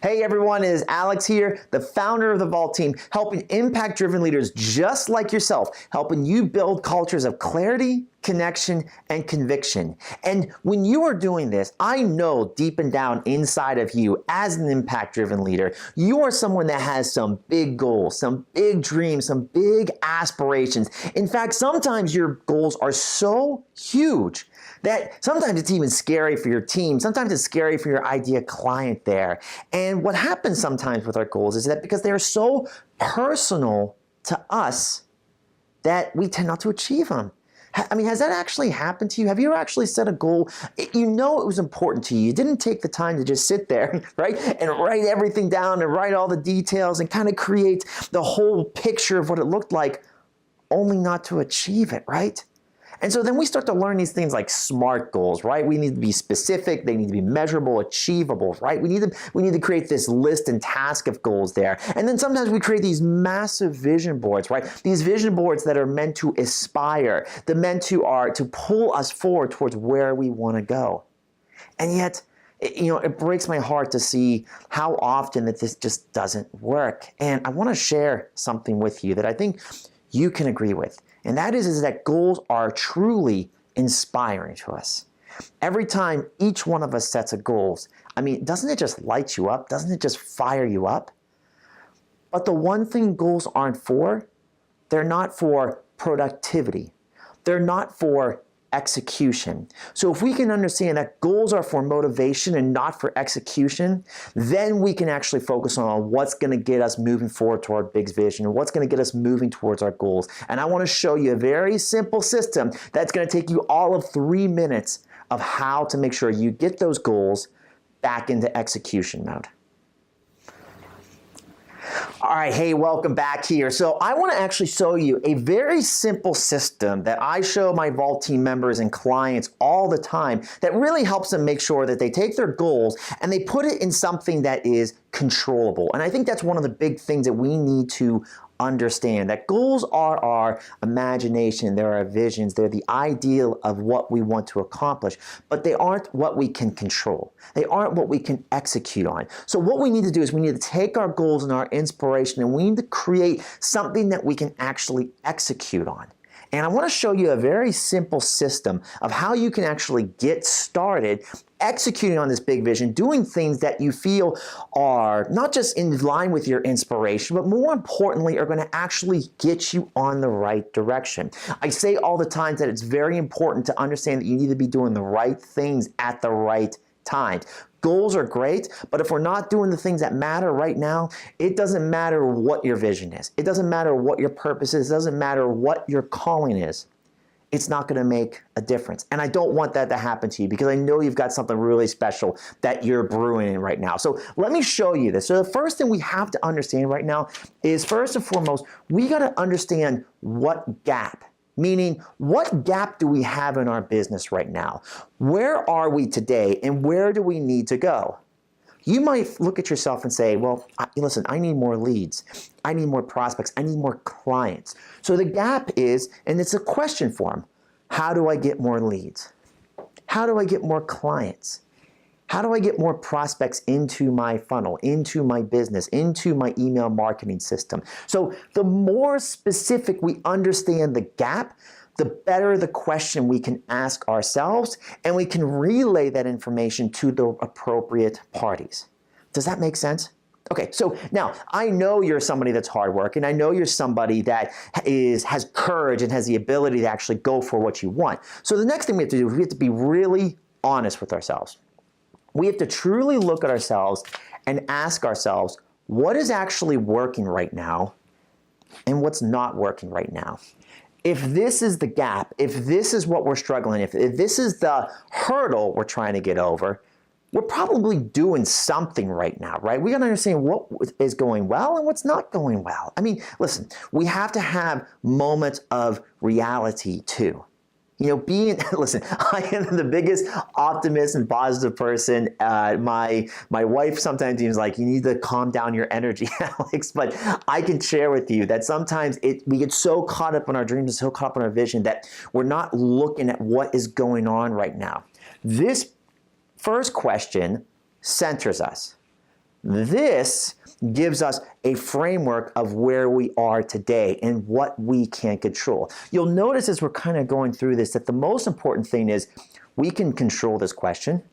Hey everyone, it is Alex here, the founder of the Vault team, helping impact-driven leaders just like yourself, helping you build cultures of clarity, connection, and conviction. And when you are doing this, I know deep and down inside of you as an impact-driven leader, you are someone that has some big goals, some big dreams, some big aspirations. In fact, sometimes your goals are so huge that sometimes it's even scary for your team. Sometimes it's scary for your idea client there. And what happens sometimes with our goals is that because they are so personal to us that we tend not to achieve them. I mean, has that actually happened to you? Have you actually set a goal? You know it was important to you. You didn't take the time to just sit there, right, and write everything down and write all the details and kind of create the whole picture of what it looked like, only not to achieve it, right? And so then we start to learn these things like SMART goals, right? We need to be specific, they need to be measurable, achievable, right? We need to create this list and task of goals there. And then sometimes we create these massive vision boards, right? These vision boards that are meant to aspire, they're meant to pull us forward towards where we want to go. And yet, it breaks my heart to see how often that this just doesn't work. And I want to share something with you that I think you can agree with. And that is that goals are truly inspiring to us. Every time each one of us sets a goals, I mean, doesn't it just light you up? Doesn't it just fire you up? But the one thing goals aren't for, they're not for productivity. They're not for execution. So if we can understand that goals are for motivation and not for execution, then we can actually focus on what's going to get us moving forward to our big vision and what's going to get us moving towards our goals. And I want to show you a very simple system that's going to take you all of 3 minutes of how to make sure you get those goals back into execution mode. All right, hey, welcome back here. So I want to actually show you a very simple system that I show my Vault team members and clients all the time that really helps them make sure that they take their goals and they put it in something that is controllable. And I think that's one of the big things that we need to understand, that goals are our imagination, they're our visions, they're the ideal of what we want to accomplish, but they aren't what we can control. They aren't what we can execute on. So what we need to do is we need to take our goals and our inspiration and we need to create something that we can actually execute on. And I want to show you a very simple system of how you can actually get started executing on this big vision, doing things that you feel are not just in line with your inspiration, but more importantly, are going to actually get you on the right direction. I say all the time that it's very important to understand that you need to be doing the right things at the right time. Goals are great, but if we're not doing the things that matter right now, it doesn't matter what your vision is. It doesn't matter what your purpose is. It doesn't matter what your calling is. It's not going to make a difference. And I don't want that to happen to you because I know you've got something really special that you're brewing in right now. So let me show you this. So the first thing we have to understand right now is, first and foremost, we got to understand what gap. Meaning, what gap do we have in our business right now? Where are we today and where do we need to go? You might look at yourself and say, well, listen, I need more leads. I need more prospects. I need more clients. So the gap is, and it's a question form, how do I get more leads? How do I get more clients? How do I get more prospects into my funnel, into my business, into my email marketing system? So the more specific we understand the gap, the better the question we can ask ourselves, and we can relay that information to the appropriate parties. Does that make sense? Okay, so now I know you're somebody that's hardworking. I know you're somebody that has courage and has the ability to actually go for what you want. So the next thing we have to do is we have to be really honest with ourselves. We have to truly look at ourselves and ask ourselves, what is actually working right now and what's not working right now? If this is the gap, if this is what we're struggling, if this is the hurdle we're trying to get over, we're probably doing something right now, right? We got to understand what is going well and what's not going well. I mean, listen, we have to have moments of reality too. Listen, I am the biggest optimist and positive person. My wife sometimes is like, you need to calm down your energy, Alex. But I can share with you that sometimes we get so caught up in our dreams and so caught up in our vision that we're not looking at what is going on right now. This first question centers us. This gives us a framework of where we are today and what we can control. You'll notice as we're kind of going through this that the most important thing is we can control this question.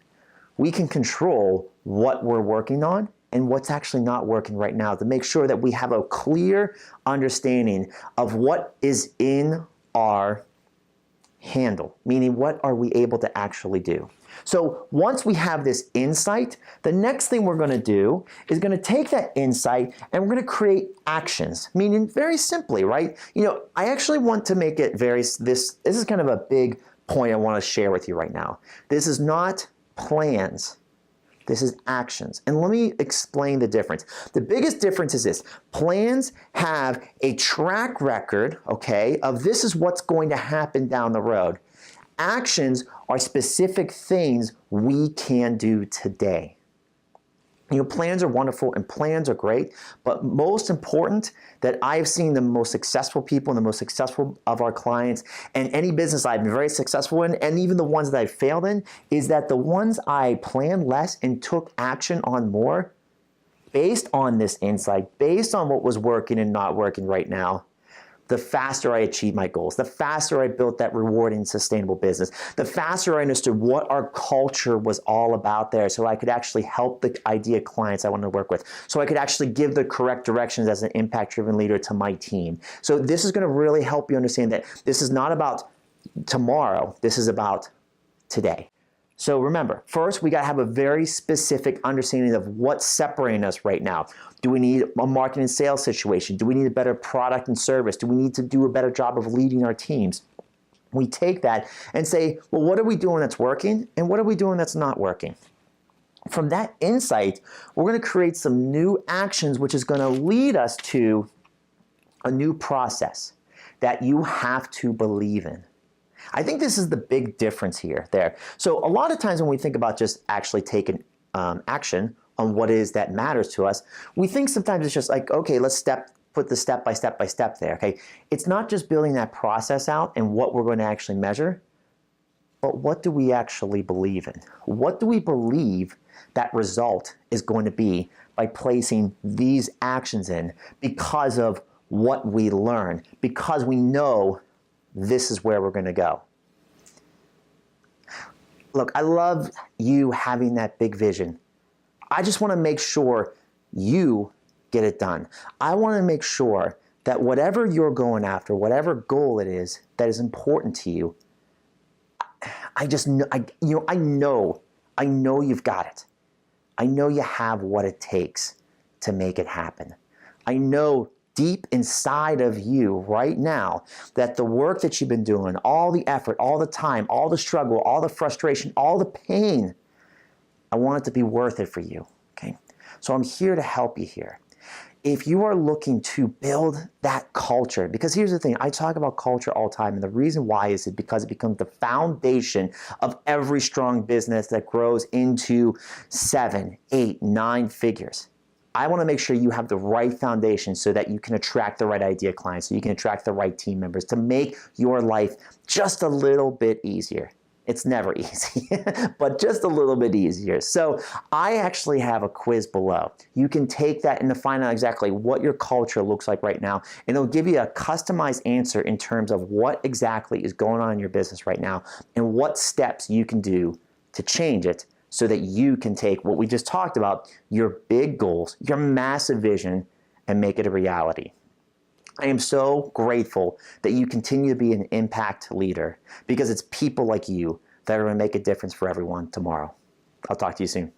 We can control what we're working on and what's actually not working right now to make sure that we have a clear understanding of what is in our handle, meaning what are we able to actually do. So once we have this insight, the next thing we're going to do is going to take that insight and we're going to create actions, meaning very simply, right? I actually want to make it this is kind of a big point I want to share with you right now. This is not plans. This is actions. And let me explain the difference. The biggest difference is this. Plans have a track record, okay, of this is what's going to happen down the road. Actions are specific things we can do today. Plans are wonderful and plans are great, but most important that I've seen the most successful people and the most successful of our clients and any business I've been very successful in, and even the ones that I've failed in, is that the ones I planned less and took action on more based on this insight, based on what was working and not working right now, the faster I achieved my goals, the faster I built that rewarding, sustainable business, the faster I understood what our culture was all about there so I could actually help the idea clients I wanted to work with, so I could actually give the correct directions as an impact-driven leader to my team. So this is going to really help you understand that this is not about tomorrow, this is about today. So remember, first we got to have a very specific understanding of what's separating us right now. Do we need a marketing and sales situation? Do we need a better product and service? Do we need to do a better job of leading our teams? We take that and say, well, what are we doing that's working and what are we doing that's not working? From that insight, we're going to create some new actions which is going to lead us to a new process that you have to believe in. I think this is the big difference there. So a lot of times when we think about just actually taking action on what it is that matters to us, we think sometimes it's just like, okay, let's put the step by step by step there, okay? It's not just building that process out and what we're going to actually measure, but what do we actually believe in? What do we believe that result is going to be by placing these actions in because of what we learn, because we know this is where we're going to go. Look, I love you having that big vision. I just want to make sure you get it done. I want to make sure that whatever you're going after, whatever goal it is that is important to you, I know you've got it. I know you have what it takes to make it happen. I know deep inside of you right now that the work that you've been doing, all the effort, all the time, all the struggle, all the frustration, all the pain, I want it to be worth it for you, okay? So I'm here to help you here. If you are looking to build that culture, because here's the thing, I talk about culture all the time, and the reason why is because it becomes the foundation of every strong business that grows into 7, 8, 9 figures. I want to make sure you have the right foundation so that you can attract the right idea clients, so you can attract the right team members to make your life just a little bit easier. It's never easy, but just a little bit easier. So I actually have a quiz below. You can take that and to find out exactly what your culture looks like right now, and it'll give you a customized answer in terms of what exactly is going on in your business right now and what steps you can do to change it so that you can take what we just talked about, your big goals, your massive vision, and make it a reality. I am so grateful that you continue to be an impact leader because it's people like you that are going to make a difference for everyone tomorrow. I'll talk to you soon.